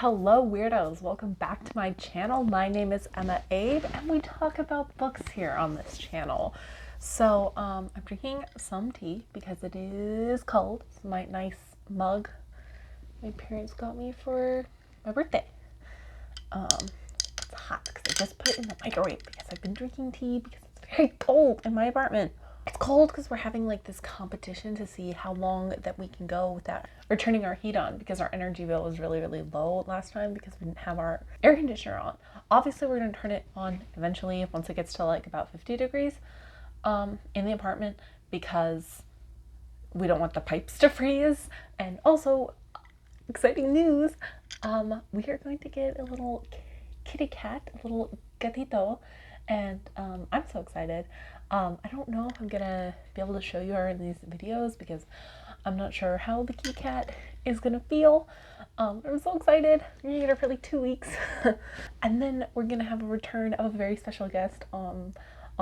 Hello weirdos, welcome back to my channel. My name is EmmaAbe and we talk about books here on this channel. So I'm drinking some tea because it is cold. It's my nice mug my parents got me for my birthday. It's hot because I just put it in the microwave because I've been drinking tea because it's very cold in my apartment. It's cold because we're having like this competition to see how long that we can go without or turning our heat on, because our energy bill was really low last time because we didn't have our air conditioner on. Obviously we're going to turn it on eventually once it gets to like about 50 degrees in the apartment, because we don't want the pipes to freeze. And also, exciting news, we are going to get a little kitty cat, a little gatito, and I'm so excited. I don't know if I'm gonna be able to show you her in these videos because I'm not sure how the kitty cat is gonna feel. I'm so excited. We're gonna get her for like 2 weeks. And then we're gonna have a return of a very special guest on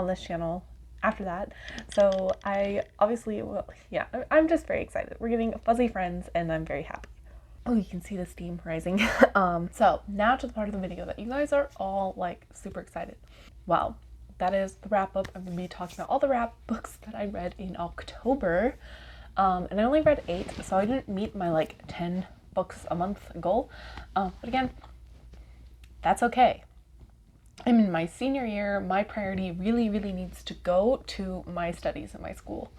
this channel after that. So I obviously, well, yeah, I'm just very excited. We're getting fuzzy friends and I'm very happy. Oh, you can see the steam rising. So now to the part of the video that you guys are all like super excited. Wow. That is the wrap up. I'm going to be talking about all the wrap books that I read in October. And I only read 8, so I didn't meet my like 10 books a month goal. But again, that's okay. I'm in my senior year. My priority really needs to go to my studies at my school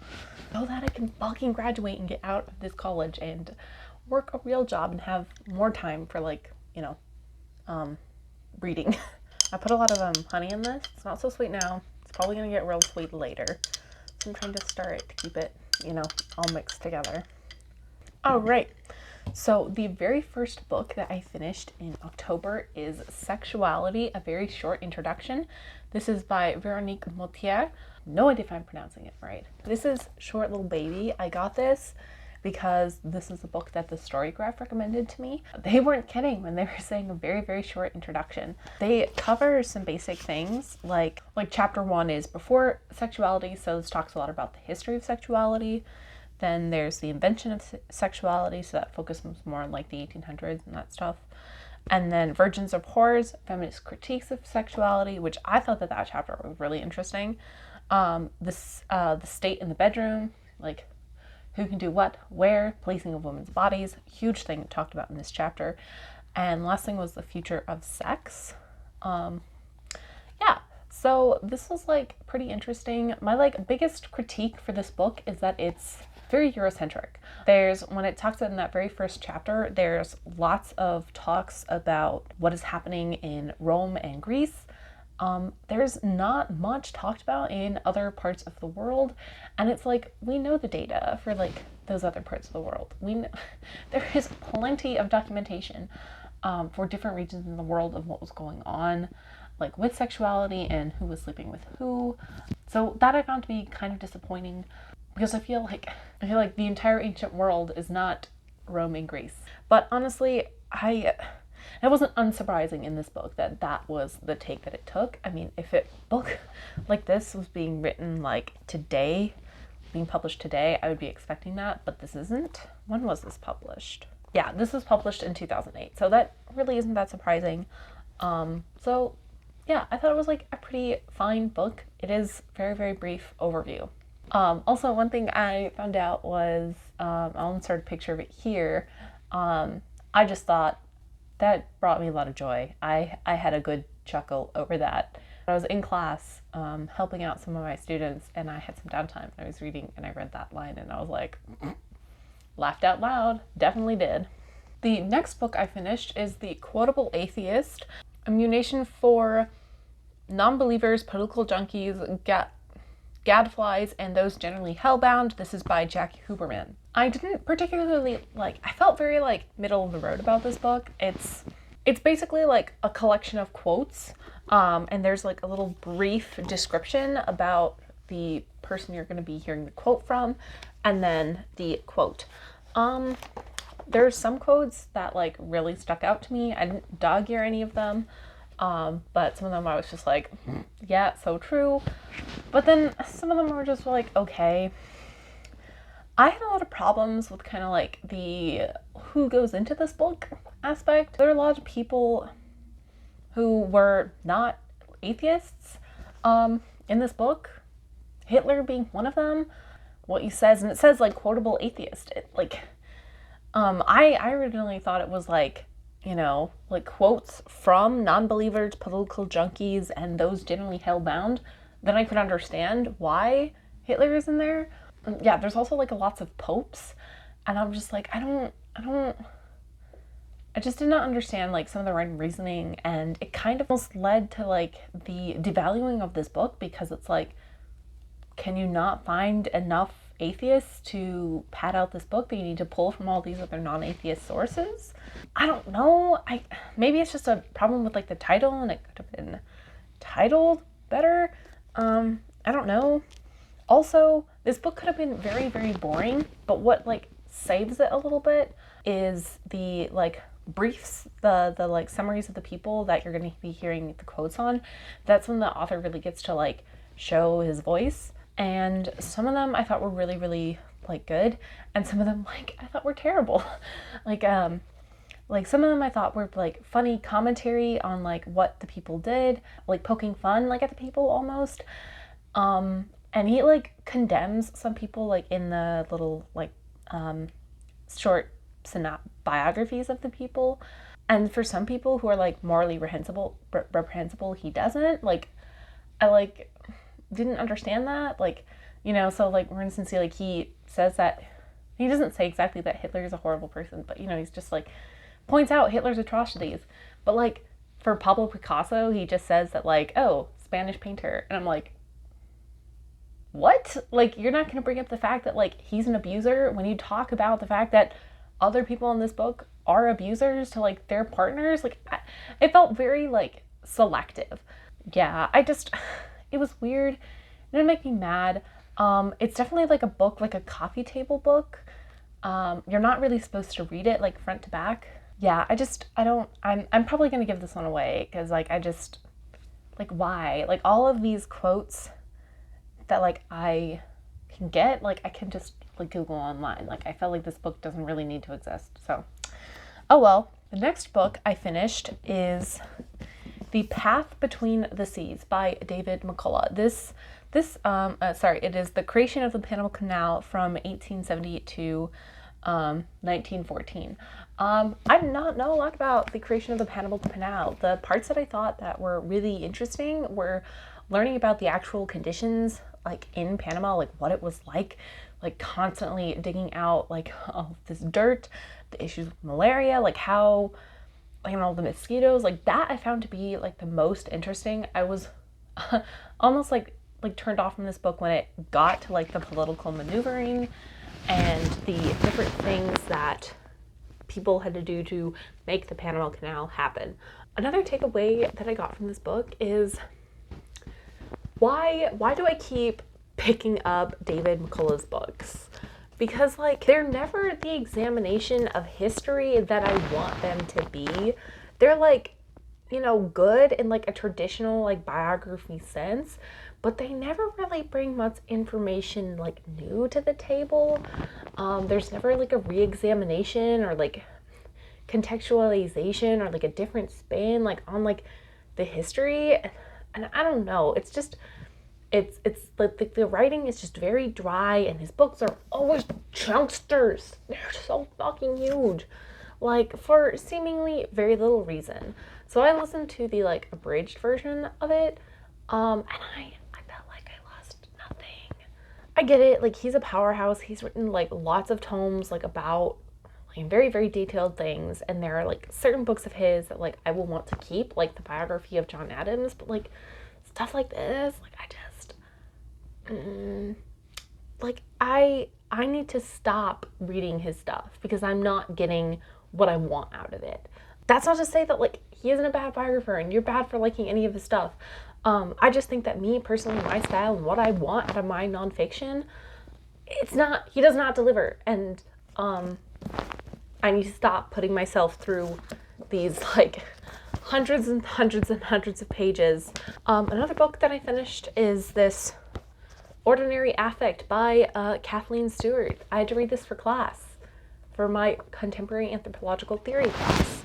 so that I can fucking graduate and get out of this college and work a real job and have more time for like, you know, reading. I put a lot of honey in this. It's not so sweet now. It's probably going to get real sweet later. So I'm trying to stir it to keep it, you know, all mixed together. All right. So the very first book that I finished in October is Sexuality, a very short introduction. This is by Véronique Mottier. No idea if I'm pronouncing it right. This is Short Little Baby. I got this because this is a book that the Storygraph recommended to me. They weren't kidding when they were saying a very short introduction. They cover some basic things like chapter 1 is before sexuality, so this talks a lot about the history of sexuality. Then there's the invention of sexuality, so that focuses more on like the 1800s and that stuff. And then Virgins of Whores, feminist critiques of sexuality, which I thought that chapter was really interesting. The state in the bedroom, like who can do what, where, policing of women's bodies, huge thing talked about in this chapter. And last thing was the future of sex. Yeah, so this was like pretty interesting. My like biggest critique for this book is that it's very Eurocentric. When it talks in that very first chapter, there's lots of talks about what is happening in Rome and Greece. There's not much talked about in other parts of the world, and it's like we know the data for like those other parts of the world. We know there is plenty of documentation for different regions in the world of what was going on, like with sexuality and who was sleeping with who. So that I found to be kind of disappointing, because I feel like the entire ancient world is not Rome and Greece. But honestly, it wasn't unsurprising in this book that that was the take that it took. I mean, if a book like this was being written like today, being published today, I would be expecting that, but this isn't. When was this published? Yeah, this was published in 2008, so that really isn't that surprising. So yeah, I thought it was like a pretty fine book. It is very brief overview. Also, one thing I found out was, I'll insert a picture of it here. I just thought that brought me a lot of joy. I had a good chuckle over that. I was in class helping out some of my students, and I had some downtime. I was reading and I read that line and I was like, laughed out loud. Definitely did. The next book I finished is The Quotable Atheist, Ammunition for Non-Believers, Political Junkies, Gadflies, and Those Generally Hellbound. This is by Jackie Huberman. I didn't particularly I felt very like middle of the road about this book. It's basically like a collection of quotes, and there's like a little brief description about the person you're going to be hearing the quote from, and then the quote. There's some quotes that like really stuck out to me. I didn't dog ear any of them. But some of them I was just like, yeah, so true. But then some of them were just like, okay. I had a lot of problems with kind of like the who goes into this book. aspect. There are a lot of people who were not atheists in this book, Hitler being one of them. What he says, and it says like quotable atheist. I originally thought it was like, you know, like quotes from non-believers, political junkies, and those generally hell-bound. Then I could understand why Hitler is in there. Yeah, there's also like lots of popes, and I'm just like, I just did not understand like some of the right reasoning, and it kind of almost led to like the devaluing of this book, because it's like, can you not find enough atheists to pad out this book that you need to pull from all these other non-atheist sources? I don't know. Maybe it's just a problem with like the title, and it could have been titled better. I don't know. Also, this book could have been very, very boring, but what like saves it a little bit is the like briefs, the like summaries of the people that you're going to be hearing the quotes on. That's when the author really gets to like show his voice. And some of them I thought were really, really like good, and some of them like I thought were terrible. like some of them I thought were like funny commentary on like what the people did, like poking fun like at the people almost. And he like condemns some people like in the little like short biographies of the people. And for some people who are like morally reprehensible, he doesn't. Like I like didn't understand that, like, you know, so like for instance, he says that he doesn't say exactly that Hitler is a horrible person, but you know, he's just like points out Hitler's atrocities. But like for Pablo Picasso, he just says that like, oh, Spanish painter, and I'm like, what? Like, you're not going to bring up the fact that like he's an abuser when you talk about the fact that other people in this book are abusers to like their partners. Like it felt very like selective. Yeah, it was weird. It didn't make me mad. It's definitely like a book, like a coffee table book. You're not really supposed to read it like front to back. Yeah, I'm probably going to give this one away, because like why? Like all of these quotes that like I can get, like I can just like Google online. Like I felt like this book doesn't really need to exist. So, oh well. The next book I finished is The Path Between the Seas by David McCullough. It is The Creation of the Panama Canal from 1870 to 1914. I did not know a lot about the creation of the Panama Canal. The parts that I thought that were really interesting were learning about the actual conditions like in Panama, like what it was like constantly digging out like all this dirt, the issues with malaria, like how, like, and all the mosquitoes, like that I found to be like the most interesting. I was almost like turned off from this book when it got to like the political maneuvering and the different things that people had to do to make the Panama Canal happen. Another takeaway that I got from this book is why do I keep picking up David McCullough's books? Because like they're never the examination of history that I want them to be. They're like, you know, good in like a traditional like biography sense, but they never really bring much information like new to the table. There's never like a re-examination or like contextualization or like a different spin like on like the history. And I don't know, it's just it's like the writing is just very dry, and his books are always chunksters. They're so fucking huge, like for seemingly very little reason. So I listened to the like abridged version of it, and I felt like I lost nothing. I get it, like he's a powerhouse. He's written like lots of tomes like about like very, very detailed things, and there are like certain books of his that like I will want to keep, like the biography of John Adams, but like stuff like this, like I just like I need to stop reading his stuff because I'm not getting what I want out of it. That's not to say that like he isn't a bad biographer and you're bad for liking any of his stuff. I just think that me personally, my style and what I want out of my nonfiction, he does not deliver. And I need to stop putting myself through these like hundreds and hundreds and hundreds of pages. Another book that I finished is this Ordinary Affect by Kathleen Stewart. I had to read this for class, for my contemporary anthropological theory class.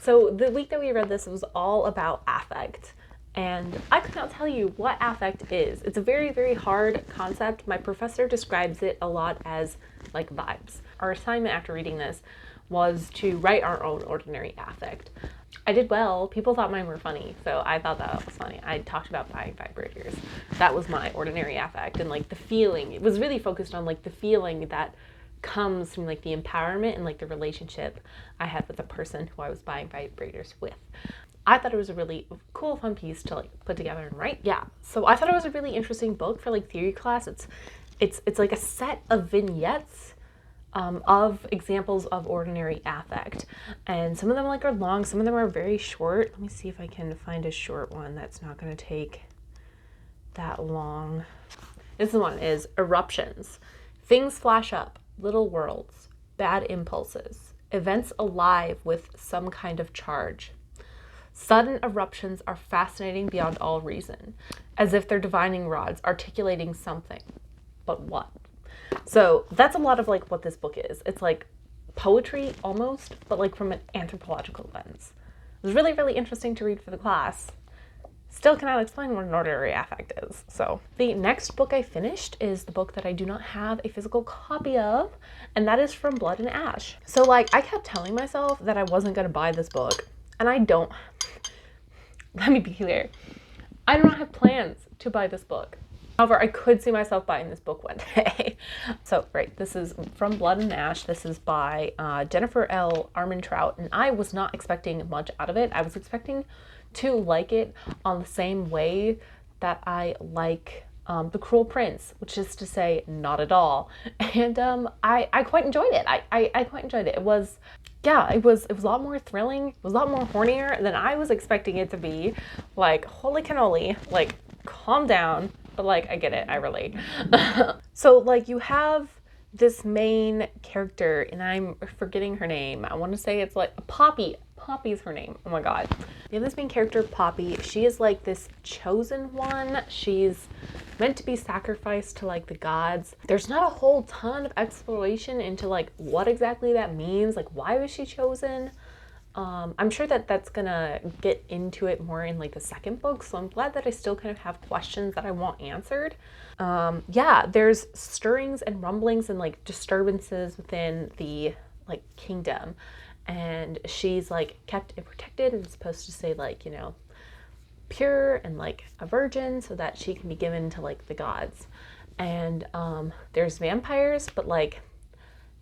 So the week that we read this, it was all about affect. And I could not tell you what affect is. It's a very, very hard concept. My professor describes it a lot as like vibes. Our assignment after reading this was to write our own ordinary affect. I did well. People thought mine were funny, so I thought that was funny. I talked about buying vibrators. That was my ordinary affect, and like the feeling. It was really focused on like the feeling that comes from like the empowerment and like the relationship I had with the person who I was buying vibrators with. I thought it was a really cool, fun piece to like put together and write. Yeah, so I thought it was a really interesting book for like theory class. It's like a set of vignettes of examples of ordinary affect, and some of them like are long, some of them are very short. Let me see if I can find a short one that's not going to take that long. This one is eruptions. Things flash up, little worlds, bad impulses, events alive with some kind of charge. Sudden eruptions are fascinating beyond all reason, as if they're divining rods articulating something. But what? So that's a lot of like what this book is. It's like poetry almost, but like from an anthropological lens. It was really, really interesting to read for the class. Still cannot explain what an ordinary affect is. So the next book I finished is the book that I do not have a physical copy of, and that is From Blood and Ash. So like I kept telling myself that I wasn't going to buy this book, and I don't. Let me be clear. I do not have plans to buy this book. However, I could see myself buying this book one day. So, right, this is From Blood and Ash. This is by Jennifer L. Armentrout, and I was not expecting much out of it. I was expecting to like it on the same way that I like The Cruel Prince, which is to say, not at all. And I quite enjoyed it. I quite enjoyed it. It was... Yeah, it was a lot more thrilling. It was a lot more hornier than I was expecting it to be. Like, holy cannoli, like, calm down. But like, I get it, I relate. So like you have this main character, and I'm forgetting her name. I want to say it's like Poppy. Poppy's her name. Oh my God. You have this main character, Poppy. She is like this chosen one. She's meant to be sacrificed to like the gods. There's not a whole ton of exploration into like what exactly that means. Like, why was she chosen? I'm sure that that's gonna get into it more in like the second book, so I'm glad that I still kind of have questions that I want answered. Yeah, there's stirrings and rumblings and like disturbances within the like kingdom, and she's like kept and protected and supposed to stay like, you know, pure and like a virgin so that she can be given to like the gods. And there's vampires, but like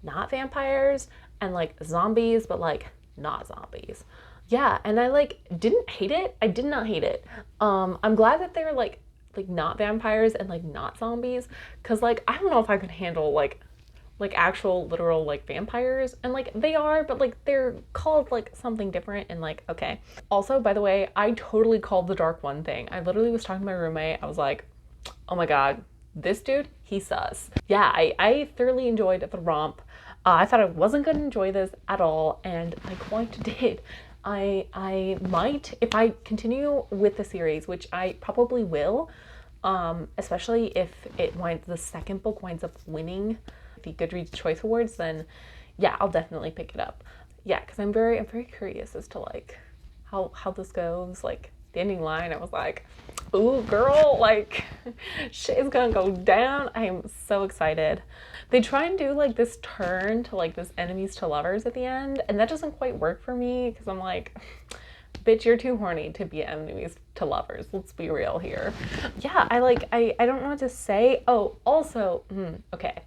not vampires, and like zombies, but like not zombies. Yeah, and I like didn't hate it. I did not hate it. I'm glad that they're like not vampires and like not zombies, because like I don't know if I could handle like actual literal like vampires, and like they are, but like they're called like something different, and like okay. Also, by the way, I totally called the dark one thing. I literally was talking to my roommate. I was like, oh my God, this dude, he's sus. Yeah, I thoroughly enjoyed the romp. I thought I wasn't going to enjoy this at all, and I quite did. I might, if I continue with the series, which I probably will, especially if the second book winds up winning the Goodreads Choice Awards, then yeah, I'll definitely pick it up. Yeah, because I'm very curious as to like how this goes. Like the ending line, I was like, ooh girl, like shit is gonna go down. I am so excited. They try and do like this turn to like this enemies to lovers at the end, and that doesn't quite work for me because I'm like, bitch, you're too horny to be enemies to lovers. Let's be real here. Yeah, I don't know what to say. Oh, also, okay.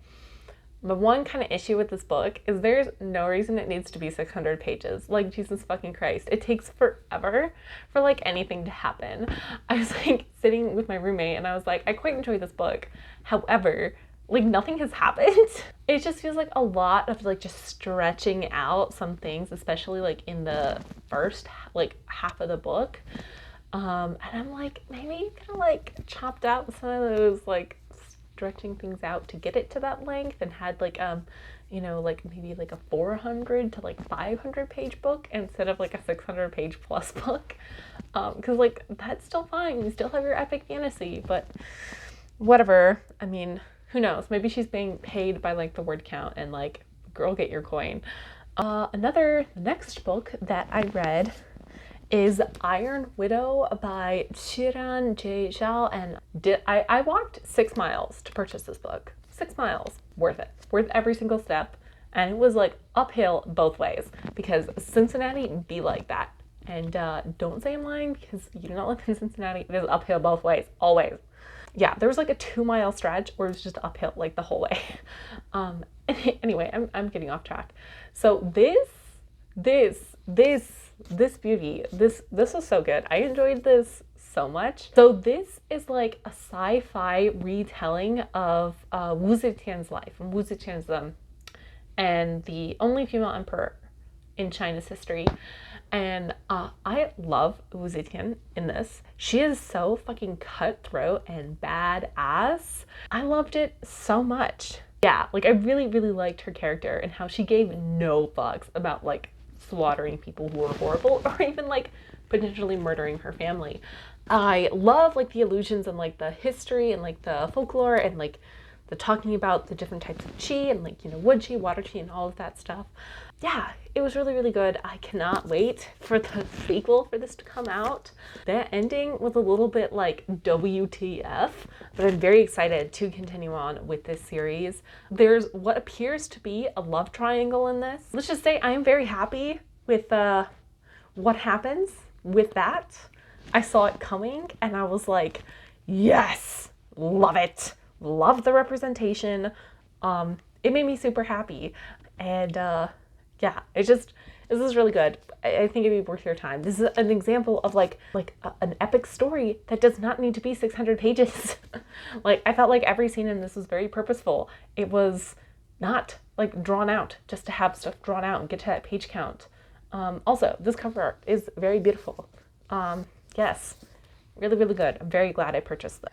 The one kind of issue with this book is there's no reason it needs to be 600 pages. Like, Jesus fucking Christ. It takes forever for, like, anything to happen. I was, like, sitting with my roommate, and I was like, I quite enjoy this book. However, like, nothing has happened. It just feels like a lot of, like, just stretching out some things, especially, like, in the first, like, half of the book. And I'm like, maybe you could have, like, chopped out some of those, like, stretching things out to get it to that length, and had like you know, like maybe like a 400 to like 500 page book instead of like a 600 page plus book, because like that's still fine. You still have your epic fantasy, but whatever. I mean, who knows, maybe she's being paid by like the word count, and like, girl, get your coin. The next book that I read is Iron Widow by Xiran, Zhao, and I walked 6 miles to purchase this book. 6 miles. Worth it. Worth every single step. And it was like uphill both ways because Cincinnati be like that. And don't say I'm lying because you do not live in Cincinnati. It is uphill both ways, always. Yeah, there was like a 2-mile stretch where it was just uphill like the whole way. Anyway, I'm getting off track. So this beauty, this was so good. I enjoyed this so much. So this is like a sci-fi retelling of Wu Zetian's life. And Wu Zetian's and the only female emperor in China's history. And I love Wu Zetian in this. She is so fucking cutthroat and badass. I loved it so much. Yeah, like I really, really liked her character and how she gave no fucks about like slaughtering people who were horrible or even like potentially murdering her family. I love like the allusions and like the history and like the folklore and like the talking about the different types of chi and like, you know, wood chi, water chi, and all of that stuff. Yeah, it was really, really good. I cannot wait for the sequel for this to come out. That ending was a little bit like WTF, but I'm very excited to continue on with this series. There's what appears to be a love triangle in this. Let's just say I am very happy with what happens with that. I saw it coming and I was like, yes, love it. Love the representation. It made me super happy. And yeah, this is really good. I think it'd be worth your time. This is an example of like an epic story that does not need to be 600 pages. Like I felt like every scene in this was very purposeful. It was not like drawn out just to have stuff drawn out and get to that page count. Also, this cover art is very beautiful. Yes, really, really good. I'm very glad I purchased this.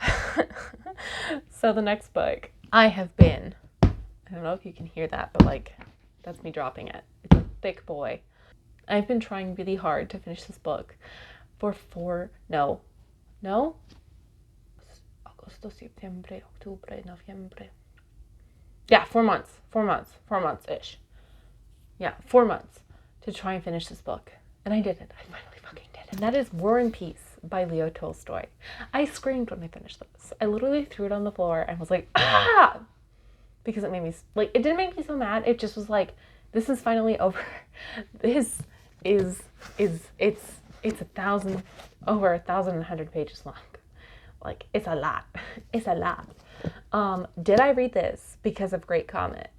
So the next book, I don't know if you can hear that, but like, that's me dropping it. It's a thick boy. I've been trying really hard to finish this book for 4 months-ish. Yeah, 4 months to try and finish this book. And I did it. I finally fucking did it. And that is War and Peace by Leo Tolstoy. I screamed when I finished this. I literally threw it on the floor and was like, ah! Because it made me, like, it didn't make me so mad. It just was like, this is finally over. This is it's over 1,100 pages long. Like, it's a lot. It's a lot. Did I read this because of Great Comet?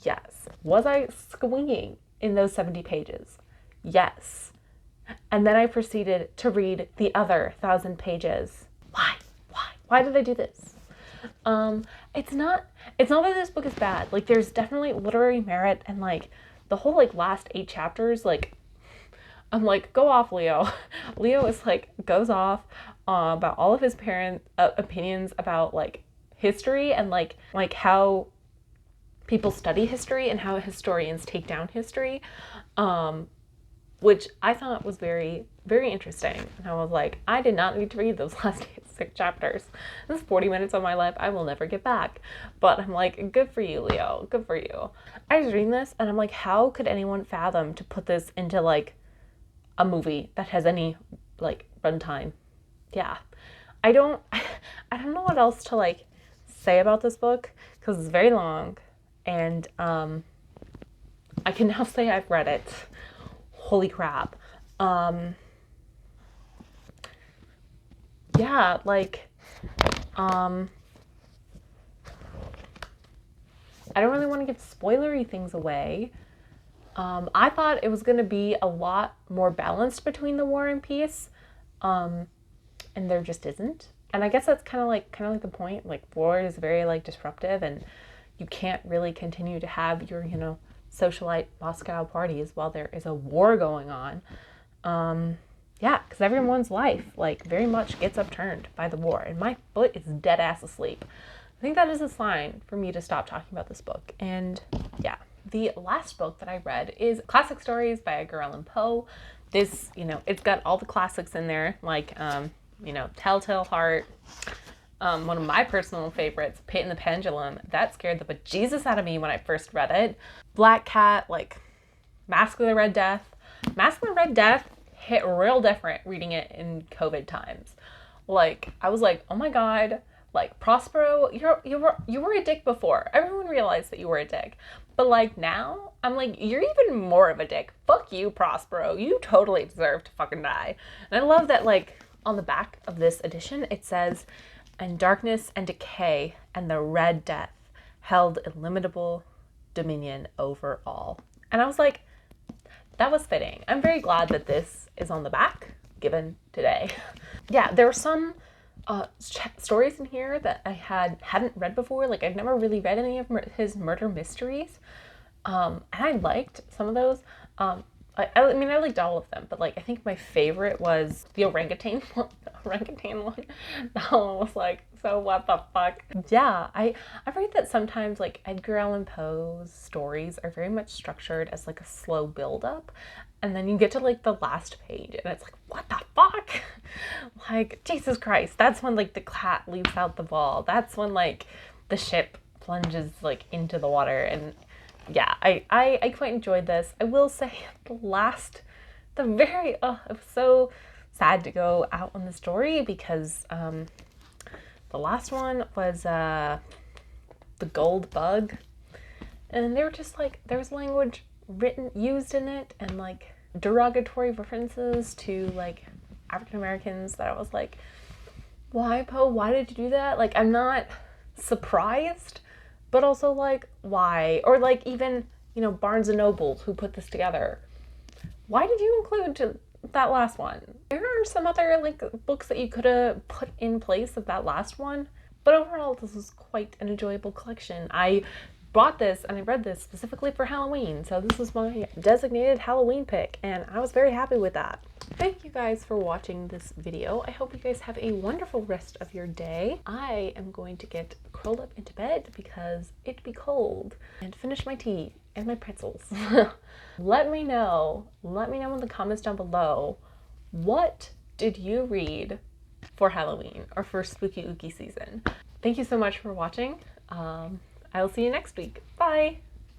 Yes. Was I squeaking in those 70 pages? Yes. And then I proceeded to read the other 1,000 pages. Why did I do this? It's not that this book is bad. Like, there's definitely literary merit and like the whole like last 8 chapters, like I'm like, go off, Leo. Leo is like goes off about all of his parents' opinions about like history and like how people study history and how historians take down history, which I thought was very, very interesting. And I was like, I did not need to read those last 6 chapters. This is 40 minutes of my life I will never get back. But I'm like, good for you, Leo. Good for you. I was reading this and I'm like, how could anyone fathom to put this into like a movie that has any like runtime? Yeah. I don't know what else to like say about this book because it's very long, and I can now say I've read it. Holy crap. Yeah, like I don't really want to give spoilery things away. I thought it was going to be a lot more balanced between the War and Peace, and there just isn't. And I guess that's kind of like the point. Like, war is very like disruptive, and you can't really continue to have your, you know, socialite Moscow parties while there is a war going on. Yeah, because everyone's life like very much gets upturned by the war, and my foot is dead ass asleep. I think that is a sign for me to stop talking about this book. And yeah, the last book that I read is Classic Stories by Edgar Allan Poe. This, you know, it's got all the classics in there, like, you know, Telltale Heart. One of my personal favorites, Pit and the Pendulum. That scared the bejesus out of me when I first read it. Black Cat, like, Mask of the Red Death. Mask of the Red Death hit real different reading it in COVID times. Like, I was like, oh my God, like, Prospero, you were a dick before. Everyone realized that you were a dick. But like now, I'm like, you're even more of a dick. Fuck you, Prospero. You totally deserve to fucking die. And I love that, like, on the back of this edition, it says, and darkness and decay and the Red Death held illimitable dominion over all. And I was like, that was fitting. I'm very glad that this is on the back, given today. Yeah, there were some stories in here that I hadn't read before. Like, I've never really read any of his murder mysteries. And I liked some of those. I mean, I liked all of them, but like, I think my favorite was the orangutan one. That one was like, so what the fuck? Yeah, I've read that sometimes like Edgar Allan Poe's stories are very much structured as like a slow build up. And then you get to like the last page and it's like, what the fuck? Like, Jesus Christ. That's when like the cat leaps out the ball. That's when like the ship plunges like into the water. And yeah, I quite enjoyed this. I will say it was so sad to go out on the story because the last one was the gold bug. And they were just like, there was language used in it and like derogatory references to like African Americans that I was like, why, Poe? Why did you do that? Like, I'm not surprised, but also like, why? Or like even, you know, Barnes and Noble, who put this together. Why did you include that last one? There are some other like books that you could have put in place of that last one, but overall this was quite an enjoyable collection. I bought this and I read this specifically for Halloween, so this was my designated Halloween pick and I was very happy with that. Thank you guys for watching this video. I hope you guys have a wonderful rest of your day. I am going to get curled up into bed because it be cold and finish my tea and my pretzels. Let me know in the comments down below, what did you read for Halloween or for spooky ooky season? Thank you so much for watching. I'll see you next week. Bye!